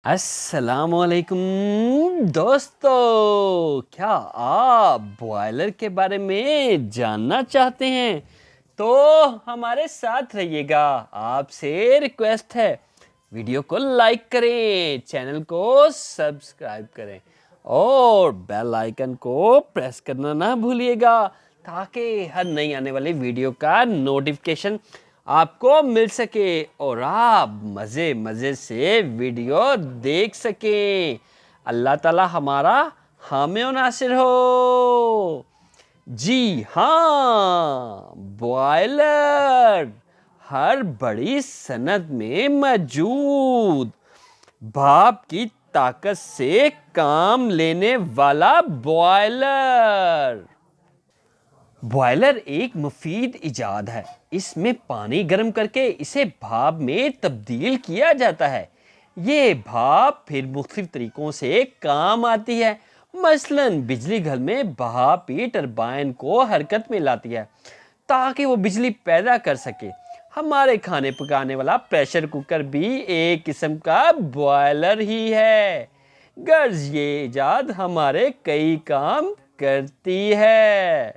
السلام علیکم دوستو، کیا آپ بوائلر کے بارے میں جاننا چاہتے ہیں تو ہمارے ساتھ رہیے گا۔ آپ سے ریکویسٹ ہے ویڈیو کو لائک کریں، چینل کو سبسکرائب کریں اور بیل آئیکن کو پریس کرنا نہ بھولیے گا تاکہ ہر نئی آنے والی ویڈیو کا نوٹیفیکیشن آپ کو مل سکے اور آپ مزے سے ویڈیو دیکھ سکیں۔ اللہ تعالی ہمارا حامی و ناصر ہو۔ جی ہاں، بوائلر ہر بڑی صنعت میں موجود بھاپ کی طاقت سے کام لینے والا بوائلر۔ بوائلر ایک مفید ایجاد ہے۔ اس میں پانی گرم کر کے اسے بھاپ میں تبدیل کیا جاتا ہے۔ یہ بھاپ پھر مختلف طریقوں سے کام آتی ہے، مثلاً بجلی گھر میں بھاپ ہی ٹربائن کو حرکت میں لاتی ہے تاکہ وہ بجلی پیدا کر سکے۔ ہمارے کھانے پکانے والا پریشر کوکر بھی ایک قسم کا بوائلر ہی ہے، غرض یہ ایجاد ہمارے کئی کام کرتی ہے۔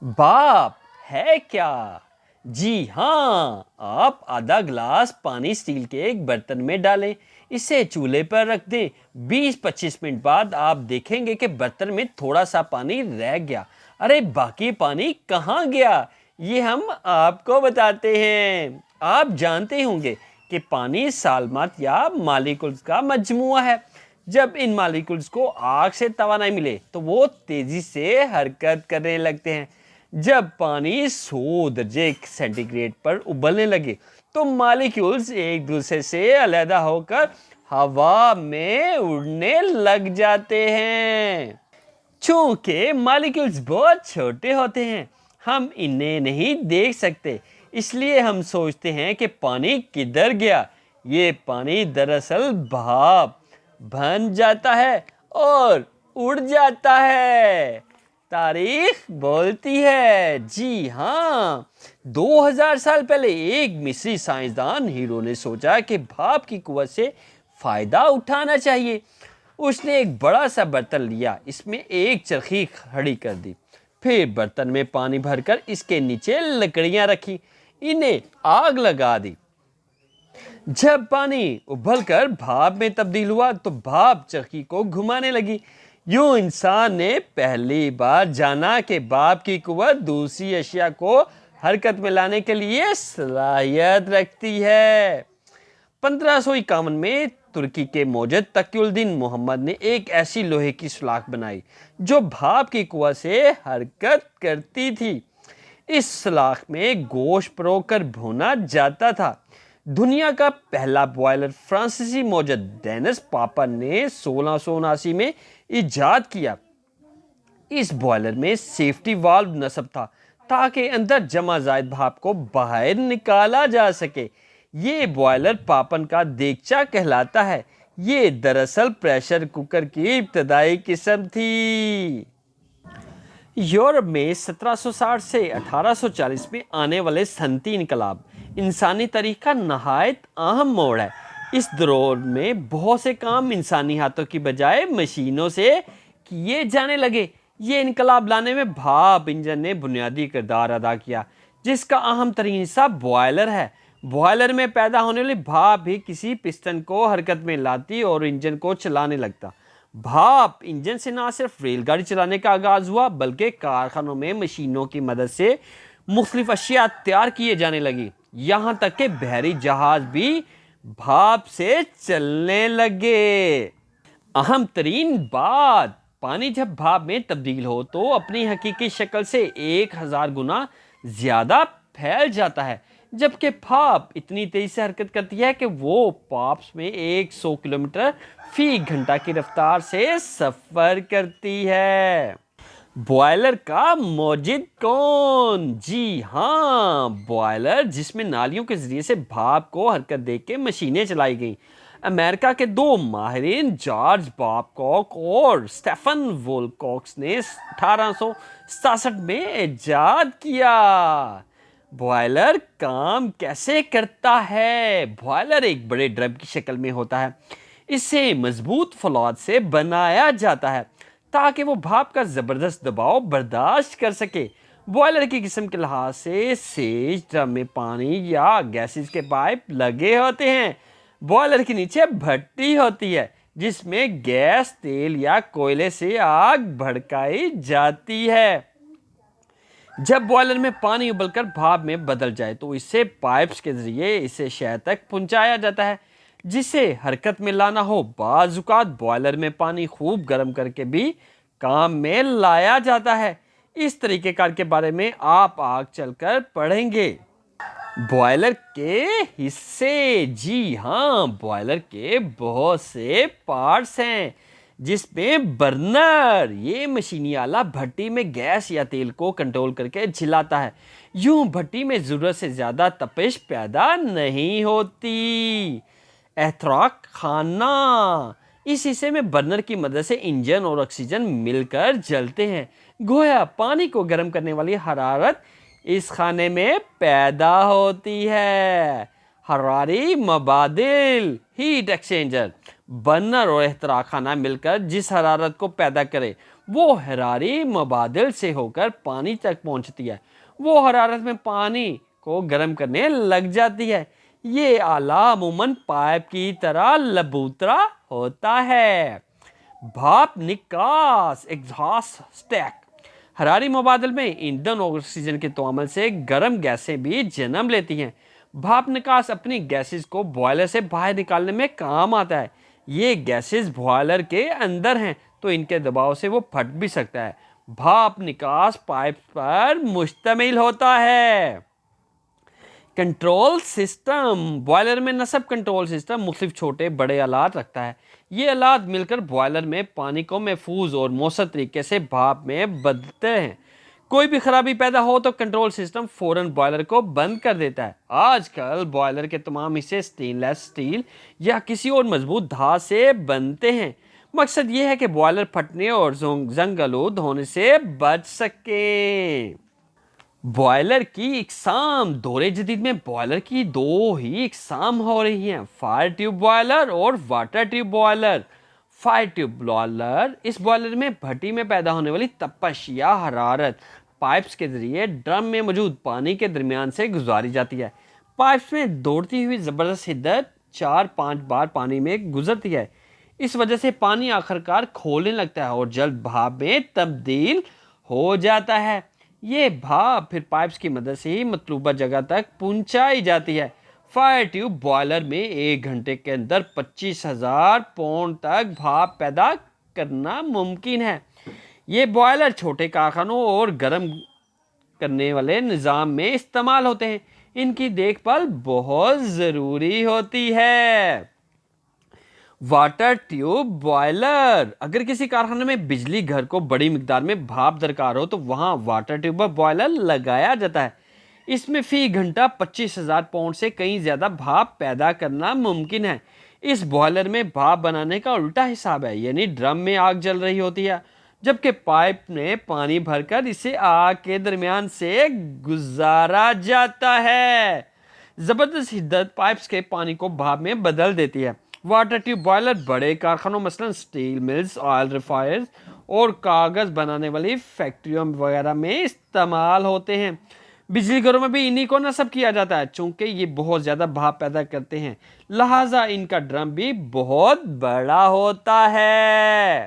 بھاپ ہے کیا؟ جی ہاں، آپ آدھا گلاس پانی اسٹیل کے ایک برتن میں ڈالیں، اسے چولہے پر رکھ دیں۔ 20-25 منٹ بعد آپ دیکھیں گے کہ برتن میں تھوڑا سا پانی رہ گیا۔ ارے باقی پانی کہاں گیا؟ یہ ہم آپ کو بتاتے ہیں۔ آپ جانتے ہوں گے کہ پانی سالمات یا مالیکولز کا مجموعہ ہے۔ جب ان مالیکولز کو آگ سے توانائی ملے تو وہ تیزی سے حرکت کرنے لگتے ہیں۔ جب پانی 100 درجے سینٹی گریڈ پر ابلنے لگے تو مالیکیولز ایک دوسرے سے علیحدہ ہو کر ہوا میں اڑنے لگ جاتے ہیں۔ چونکہ مالیکیولز بہت چھوٹے ہوتے ہیں، ہم انہیں نہیں دیکھ سکتے، اس لیے ہم سوچتے ہیں کہ پانی کدھر گیا۔ یہ پانی دراصل بھاپ بن جاتا ہے اور اڑ جاتا ہے۔ تاریخ بولتی ہے۔ جی ہاں، 2000 سال پہلے ایک مصری سائنسدان ہیرو نے سوچا کہ بھاپ کی قوت سے فائدہ اٹھانا چاہیے۔ اس نے ایک بڑا سا برتن لیا، اس میں ایک چرخی کھڑی کر دی، پھر برتن میں پانی بھر کر اس کے نیچے لکڑیاں رکھی، انہیں آگ لگا دی۔ جب پانی ابل کر بھاپ میں تبدیل ہوا تو بھاپ چرخی کو گھمانے لگی۔ یوں انسان نے پہلی بار جانا کہ بھاپ کی قوت دوسری اشیاء کو حرکت میں لانے کے لیے صلاحیت رکھتی ہے۔ 1551 میں ترکی کے موجد تقی الدین محمد نے ایک ایسی لوہے کی سلاخ بنائی جو بھاپ کی قوت سے حرکت کرتی تھی۔ اس سلاخ میں گوشت پرو کر بھونا جاتا تھا۔ دنیا کا پہلا بوائلر فرانسیسی موجد ڈینس پاپر نے 1679 میں ایجاد کیا۔ اس بوائلر میں سیفٹی والو نصب تھا تاکہ اندر جمع زائد بھاپ کو باہر نکالا جا سکے۔ یہ بوائلر پاپن کا دیگچہ کہلاتا ہے۔ یہ دراصل پریشر کوکر کی ابتدائی قسم تھی۔ یورپ میں 1760 سے 1840 میں آنے والے صنعتی انقلاب انسانی تاریخ کا نہایت اہم موڑ ہے۔ اس دور میں بہت سے کام انسانی ہاتھوں کی بجائے مشینوں سے کیے جانے لگے۔ یہ انقلاب لانے میں بھاپ انجن نے بنیادی کردار ادا کیا، جس کا اہم ترین حصہ بوائلر ہے۔ بوائلر میں پیدا ہونے والی بھاپ ہی کسی پسٹن کو حرکت میں لاتی اور انجن کو چلانے لگتا۔ بھاپ انجن سے نہ صرف ریل گاڑی چلانے کا آغاز ہوا بلکہ کارخانوں میں مشینوں کی مدد سے مختلف اشیاء تیار کیے جانے لگی، یہاں تک کہ بحری جہاز بھی بھاپ سے چلنے لگے۔ اہم ترین بات، پانی جب بھاپ میں تبدیل ہو تو اپنی حقیقی شکل سے 1000 گنا زیادہ پھیل جاتا ہے، جبکہ بھاپ اتنی تیزی سے حرکت کرتی ہے کہ وہ پاپس میں 100 کلومیٹر فی گھنٹہ کی رفتار سے سفر کرتی ہے۔ بوائلر کا موجد کون؟ جی ہاں، بوائلر جس میں نالیوں کے ذریعے سے بھاپ کو حرکت دے کے مشینیں چلائی گئیں۔ امریکہ کے دو ماہرین جارج بابکوک اور اسٹیفن وولکوکس نے 1867 میں ایجاد کیا۔ بوائلر کام کیسے کرتا ہے؟ بوائلر ایک بڑے ڈرم کی شکل میں ہوتا ہے۔ اسے مضبوط فولاد سے بنایا جاتا ہے تاکہ وہ بھاپ کا زبردست دباؤ برداشت کر سکے۔ بوائلر کی قسم کے لحاظ سے سیج ڈرم میں پانی یا گیسز کے پائپ لگے ہوتے ہیں۔ بوائلر کے نیچے بھٹی ہوتی ہے جس میں گیس، تیل یا کوئلے سے آگ بھڑکائی جاتی ہے۔ جب بوائلر میں پانی ابل کر بھاپ میں بدل جائے تو اسے پائپس کے ذریعے اسے شہد تک پہنچایا جاتا ہے جسے حرکت میں لانا ہو۔ بعض اوقات بوائلر میں پانی خوب گرم کر کے بھی کام میں لایا جاتا ہے۔ اس طریقہ کار کے بارے میں آپ آگ چل کر پڑھیں گے۔ بوائلر کے حصے، جی ہاں، بوائلر کے بہت سے پارٹس ہیں جس میں برنر، یہ مشینی آلہ بھٹی میں گیس یا تیل کو کنٹرول کر کے جلاتا ہے۔ یوں بھٹی میں ضرورت سے زیادہ تپش پیدا نہیں ہوتی۔ احتراق خانہ، اس حصے میں برنر کی مدد سے انجن اور آکسیجن مل کر جلتے ہیں۔ گویا پانی کو گرم کرنے والی حرارت اس خانے میں پیدا ہوتی ہے۔ حراری مبادل، ہیٹ ایکسچینجر، برنر اور احتراق خانہ مل کر جس حرارت کو پیدا کرے وہ حراری مبادل سے ہو کر پانی تک پہنچتی ہے۔ وہ حرارت میں پانی کو گرم کرنے لگ جاتی ہے۔ یہ آلہ عموماً پائپ کی طرح لبوترا ہوتا ہے۔ بھاپ نکاس، ایگزاسٹ اسٹیک، حراری مبادل میں ایندھن اور آکسیجن کے تعامل سے گرم گیسیں بھی جنم لیتی ہیں۔ بھاپ نکاس اپنی گیسز کو بوائلر سے باہر نکالنے میں کام آتا ہے۔ یہ گیسز بوائلر کے اندر ہیں تو ان کے دباؤ سے وہ پھٹ بھی سکتا ہے۔ بھاپ نکاس پائپ پر مشتمل ہوتا ہے۔ کنٹرول سسٹم، بوائلر میں نصب کنٹرول سسٹم مختلف چھوٹے بڑے آلات رکھتا ہے۔ یہ آلات مل کر بوائلر میں پانی کو محفوظ اور مؤثر طریقے سے بھاپ میں بدلتے ہیں۔ کوئی بھی خرابی پیدا ہو تو کنٹرول سسٹم فوراً بوائلر کو بند کر دیتا ہے۔ آج کل بوائلر کے تمام حصے سٹین لیس اسٹیل یا کسی اور مضبوط دھات سے بنتے ہیں۔ مقصد یہ ہے کہ بوائلر پھٹنے اور زنگ آلود ہونے سے بچ سکے۔ بوائلر کی اقسام، دور جدید میں بوائلر کی دو ہی اقسام ہو رہی ہیں، فائر ٹیوب بوائلر اور water tube boiler. Fire tube boiler, اس بوائلر میں بھٹی میں پیدا ہونے والی تپش یا حرارت پائپس کے ذریعے ڈرم میں موجود پانی کے درمیان سے گزاری جاتی ہے۔ پائپس میں دوڑتی ہوئی زبردست شدت 4-5 بار پانی میں گزرتی ہے۔ اس وجہ سے پانی آخرکار کھولنے لگتا ہے اور جلد بھاپ میں تبدیل ہو جاتا ہے۔ یہ بھاپ پھر پائپس کی مدد سے ہی مطلوبہ جگہ تک پہنچائی جاتی ہے۔ فائر ٹیوب بوائلر میں 1 گھنٹے کے اندر 25,000 پاؤنڈ تک بھاپ پیدا کرنا ممکن ہے۔ یہ بوائلر چھوٹے کارخانوں اور گرم کرنے والے نظام میں استعمال ہوتے ہیں۔ ان کی دیکھ بھال بہت ضروری ہوتی ہے۔ واٹر ٹیوب بوائلر، اگر کسی کارخانے میں بجلی گھر کو بڑی مقدار میں بھاپ درکار ہو تو وہاں واٹر ٹیوب بوائلر لگایا جاتا ہے۔ اس میں فی گھنٹہ 25,000 پاؤنڈ سے کہیں زیادہ بھاپ پیدا کرنا ممکن ہے۔ اس بوائلر میں بھاپ بنانے کا الٹا حساب ہے، یعنی ڈرم میں آگ جل رہی ہوتی ہے جبکہ پائپ میں پانی بھر کر اسے آگ کے درمیان سے گزارا جاتا ہے۔ زبردست شدت پائپس کے پانی کو بھاپ میں بدل دیتی ہے۔ واٹر ٹیوب بوائلر بڑے کارخانوں مثلا سٹیل ملز، آئل ریفائنریز اور کاغذ بنانے والی فیکٹریوں وغیرہ میں استعمال ہوتے ہیں۔ بجلی گھروں میں بھی انہی کو نصب کیا جاتا ہے۔ چونکہ یہ بہت زیادہ بھاپ پیدا کرتے ہیں لہٰذا ان کا ڈرم بھی بہت بڑا ہوتا ہے۔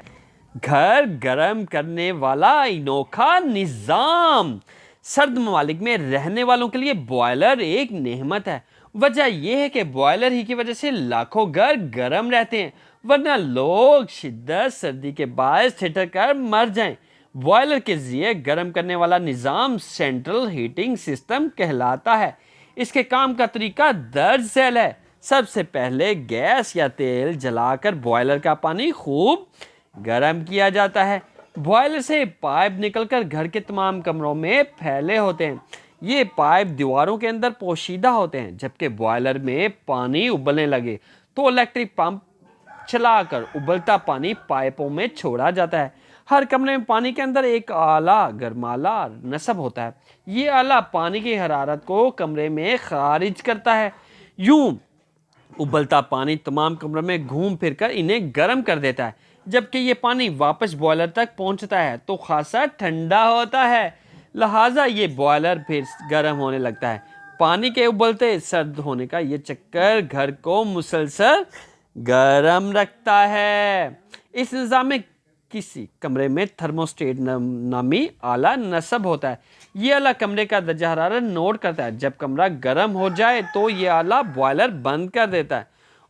گھر گرم کرنے والا انوکھا نظام، سرد ممالک میں رہنے والوں کے لیے بوائلر ایک نعمت ہے۔ وجہ یہ ہے کہ بوائلر ہی کی وجہ سے لاکھوں گھر گرم رہتے ہیں، ورنہ لوگ شدت سردی کے باعث ٹھٹر کر مر جائیں۔ بوائلر کے ذریعے گرم کرنے والا نظام سینٹرل ہیٹنگ سسٹم کہلاتا ہے۔ اس کے کام کا طریقہ درج ذیل ہے۔ سب سے پہلے گیس یا تیل جلا کر بوائلر کا پانی خوب گرم کیا جاتا ہے۔ بوائلر سے پائپ نکل کر گھر کے تمام کمروں میں پھیلے ہوتے ہیں۔ یہ پائپ دیواروں کے اندر پوشیدہ ہوتے ہیں۔ جبکہ بوائلر میں پانی ابلنے لگے تو الیکٹرک پمپ چلا کر ابلتا پانی پائپوں میں چھوڑا جاتا ہے۔ ہر کمرے میں پانی کے اندر ایک آلہ گرمالا نصب ہوتا ہے۔ یہ آلہ پانی کی حرارت کو کمرے میں خارج کرتا ہے۔ یوں ابلتا پانی تمام کمروں میں گھوم پھر کر انہیں گرم کر دیتا ہے، جبکہ یہ پانی واپس بوائلر تک پہنچتا ہے تو خاصا ٹھنڈا ہوتا ہے، لہٰذا یہ بوائلر پھر گرم ہونے لگتا ہے۔ پانی کے ابلتے سرد ہونے کا یہ چکر گھر کو مسلسل گرم رکھتا ہے۔ اس نظام میں کسی کمرے میں تھرموسٹیٹ نامی آلہ نصب ہوتا ہے۔ یہ آلہ کمرے کا درجہ حرارت نوٹ کرتا ہے۔ جب کمرہ گرم ہو جائے تو یہ آلہ بوائلر بند کر دیتا ہے،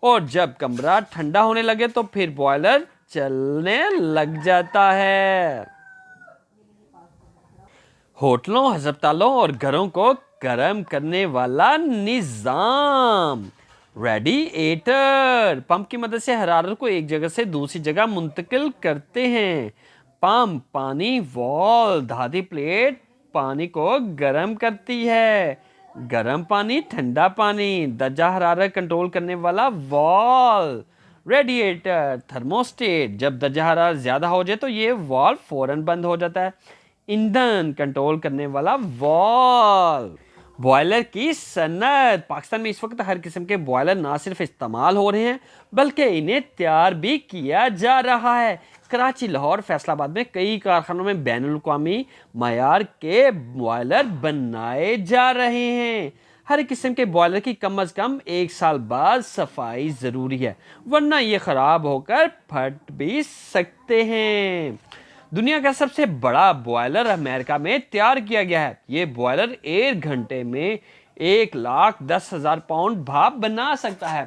اور جب کمرہ ٹھنڈا ہونے لگے تو پھر بوائلر چلنے لگ جاتا ہے۔ ہوٹلوں، ہسپتالوں اور گھروں کو گرم کرنے والا نظام، ریڈیئیٹر پمپ کی مدد سے حرارت کو ایک جگہ سے دوسری جگہ منتقل کرتے ہیں۔ پمپ پانی والو دھاتی پلیٹ پانی کو گرم کرتی ہے۔ گرم پانی، ٹھنڈا پانی، درجہ حرارت کنٹرول کرنے والا والو، ریڈیئیٹر، تھرموسٹیٹ۔ جب درجہ حرارت زیادہ ہو جائے تو یہ والو فوراً بند ہو جاتا ہے۔ ایندھن کنٹرول کرنے والا والو۔ بوائلر کی صنعت، پاکستان میں اس وقت ہر قسم کے بوائلر نہ صرف استعمال ہو رہے ہیں بلکہ انہیں تیار بھی کیا جا رہا ہے۔ کراچی، لاہور، فیصل آباد میں کئی کارخانوں میں بین الاقوامی معیار کے بوائلر بنائے جا رہے ہیں۔ ہر قسم کے بوائلر کی کم از کم 1 سال بعد صفائی ضروری ہے، ورنہ یہ خراب ہو کر پھٹ بھی سکتے ہیں۔ دنیا کا سب سے بڑا بوائلر امریکہ میں تیار کیا گیا ہے۔ یہ بوائلر 1 گھنٹے میں 1,10,000 پاؤنڈ بھاپ بنا سکتا ہے۔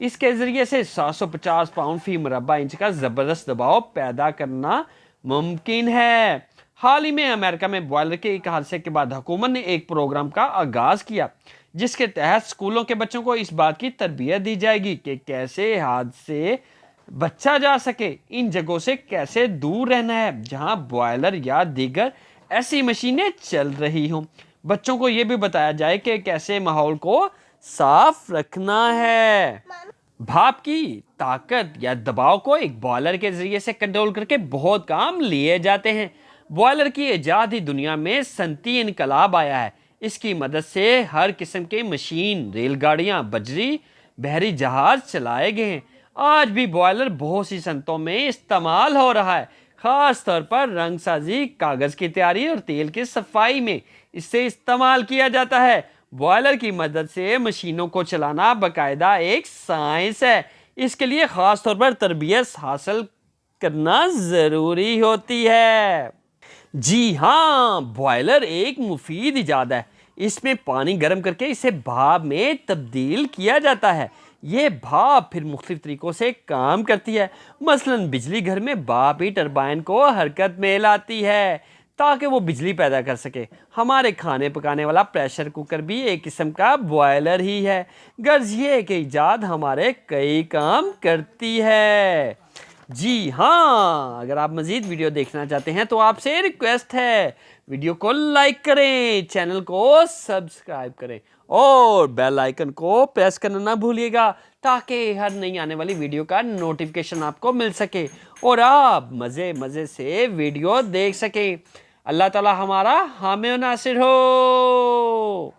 اس کے ذریعے سے 750 پاؤنڈ فی مربع انچ کا زبردست دباؤ پیدا کرنا ممکن ہے۔ حال ہی میں امریکہ میں بوائلر کے ایک حادثے کے بعد حکومت نے ایک پروگرام کا آغاز کیا جس کے تحت اسکولوں کے بچوں کو اس بات کی تربیت دی جائے گی کہ کیسے حادثے بچا جا سکے، ان جگہوں سے کیسے دور رہنا ہے جہاں بوائلر یا دیگر ایسی مشینیں چل رہی ہوں۔ بچوں کو یہ بھی بتایا جائے کہ کیسے ماحول کو صاف رکھنا ہے۔ بھاپ کی طاقت یا دباؤ کو ایک بوائلر کے ذریعے سے کنٹرول کر کے بہت کام لیے جاتے ہیں۔ بوائلر کی ایجاد ہی دنیا میں صنعتی انقلاب آیا ہے۔ اس کی مدد سے ہر قسم کے مشین، ریل گاڑیاں، بجری، بحری جہاز چلائے گئے ہیں۔ آج بھی بوائلر بہت سی صنعتوں میں استعمال ہو رہا ہے، خاص طور پر رنگ سازی، کاغذ کی تیاری اور تیل کی صفائی میں اسے استعمال کیا جاتا ہے۔ بوائلر کی مدد سے مشینوں کو چلانا باقاعدہ ایک سائنس ہے۔ اس کے لیے خاص طور پر تربیت حاصل کرنا ضروری ہوتی ہے۔ جی ہاں، بوائلر ایک مفید ایجاد ہے۔ اس میں پانی گرم کر کے اسے بھاپ میں تبدیل کیا جاتا ہے۔ یہ بھاپ پھر مختلف طریقوں سے کام کرتی ہے۔ مثلاً بجلی گھر میں بھاپ ہی ٹربائن کو حرکت میں لاتی ہے تاکہ وہ بجلی پیدا کر سکے۔ ہمارے کھانے پکانے والا پریشر کوکر بھی ایک قسم کا بوائلر ہی ہے، غرض یہ کہ ایجاد ہمارے کئی کام کرتی ہے۔ جی ہاں، اگر آپ مزید ویڈیو دیکھنا چاہتے ہیں تو آپ سے ریکویسٹ ہے ویڈیو کو لائک کریں، چینل کو سبسکرائب کریں اور بیل آئیکن کو پریس کرنا نہ بھولیے گا تاکہ ہر نئی آنے والی ویڈیو کا نوٹیفیکیشن آپ کو مل سکے اور آپ مزے سے ویڈیو دیکھ سکیں۔ اللہ تعالی ہمارا حامی و ناصر ہو۔